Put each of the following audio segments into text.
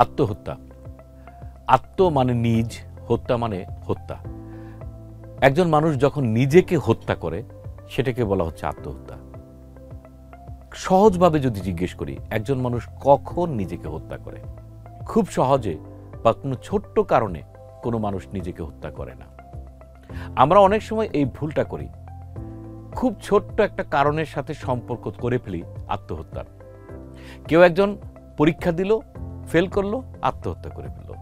আত্মহত্যা। আত্ম মানে নিজ, হত্যা মানে হত্যা। একজন মানুষ যখন নিজেকে হত্যা করে সেটাকে বলা হচ্ছে আত্মহত্যা। সহজভাবে যদি জিজ্ঞেস করি, একজন মানুষ কখন নিজেকে হত্যা করে? খুব সহজে বা কোনো ছোট্ট কারণে কোনো মানুষ নিজেকে হত্যা করে না। আমরা অনেক সময় এই ভুলটা করি, খুব ছোট্ট একটা কারণের সাথে সম্পর্ক করে ফেলি আত্মহত্যার। কেউ একজন পরীক্ষা দিল, ফেল করলো, আত্মহত্যা করে ফেললো।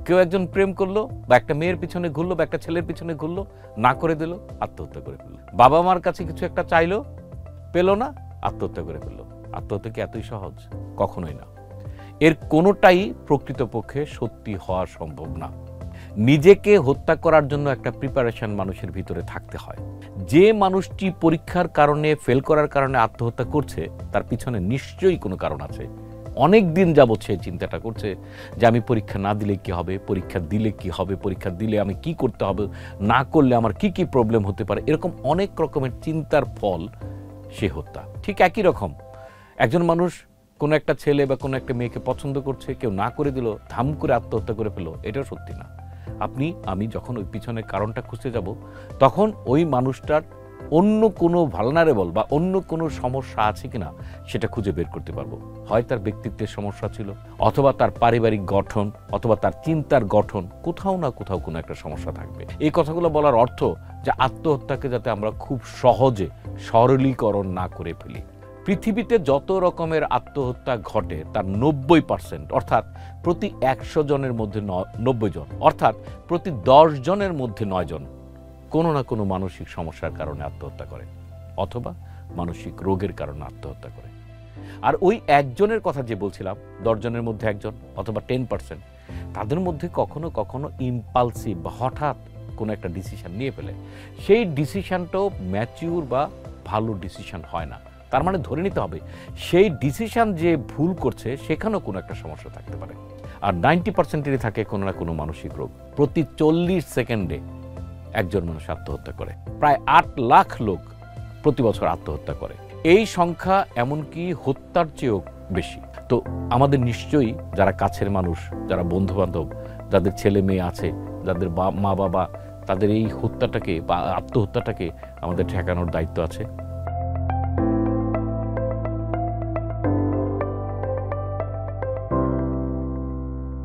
কেউ একজন প্রেম করলো বা একটা মেয়ের পিছনে ঘুরলো বা একটা ছেলের পিছনে ঘুরলো, না করে দিল, আত্মহত্যা করে ফেললো। বাবা মার কাছে কিছু একটা চাইলো, পেল না, আত্মহত্যা করে ফেললো। আত্মহত্যা কি এতই সহজ? কখনোই না। এর কোনোটাই প্রকৃতপক্ষে সত্যি হওয়া সম্ভব না। নিজেকে হত্যা করার জন্য একটা প্রিপারেশন মানুষের ভিতরে থাকতে হয়। যে মানুষটি পরীক্ষার কারণে, ফেল করার কারণে আত্মহত্যা করছে, তার পিছনে নিশ্চয়ই কোনো কারণ আছে। অনেক দিন যাবৎ সে চিন্তাটা করছে যে আমি পরীক্ষা না দিলে কি হবে, পরীক্ষা দিলে কি হবে, পরীক্ষা দিলে আমি কি করতে হবে, না করলে আমার কি কি প্রবলেম হতে পারে, এরকম অনেক রকমের চিন্তার ফল সে হত্যা। ঠিক একই রকম একজন মানুষ কোনো একটা ছেলে বা কোনো একটা মেয়েকে পছন্দ করছে, কেউ না করে দিল, ধাম করে আত্মহত্যা করে ফেললো, এটাও সত্যি না। আমি যখন ওই পিছনের কারণটা খুঁজতে যাব, তখন ওই মানুষটার অন্য কোনো ভালনারেবল বা অন্য কোনো সমস্যা আছে কিনা সেটা খুঁজে বের করতে পারবো। হয় তার ব্যক্তিত্বের সমস্যা ছিল, অথবা তার পারিবারিক গঠন, অথবা তার চিন্তার গঠন, কোথাও না কোথাও কোনো একটা সমস্যা থাকবে। এই কথাগুলো বলার অর্থ যে আত্মহত্যাকে যাতে আমরা খুব সহজে সরলীকরণ না করে ফেলি। পৃথিবীতে যত রকমের আত্মহত্যা ঘটে তার 90%, অর্থাৎ প্রতি 100 জনের মধ্যে 90 জন, অর্থাৎ প্রতি 10 জনের মধ্যে 9 জন কোনো না কোনো মানসিক সমস্যার কারণে আত্মহত্যা করে, অথবা মানসিক রোগের কারণে আত্মহত্যা করে। আর ওই একজনের কথা যে বলছিলাম, 10 জনের মধ্যে একজন অথবা 10%, তাদের মধ্যে কখনো কখনো ইম্পালসিভ বা হঠাৎ কোনো একটা ডিসিশন নিয়ে ফেলে। সেই ডিসিশনটাও ম্যাচিউর বা ভালো ডিসিশন হয় না। তার মানে ধরে নিতে হবে সেই ডিসিশন যে ভুল করছে সেখানেও কোনো একটা সমস্যা থাকতে পারে। আর 90%-এরই থাকে কোনো না কোনো মানসিক রোগ। প্রতি 40 সেকেন্ডে একজন মানুষ আত্মহত্যা করে। প্রায় 8 লাখ লোক প্রতি বছর আত্মহত্যা করে। এই সংখ্যা এমনকি হত্যার চেয়েও বেশি। তো আমাদের নিশ্চয়ই যারা কাছের মানুষ, যারা বন্ধুবান্ধব, যাদের ছেলে মেয়ে আছে, যাদের মা বাবা, তাদের এই হত্যাটাকে বা আত্মহত্যাটাকে আমাদের ঠেকানোর দায়িত্ব আছে।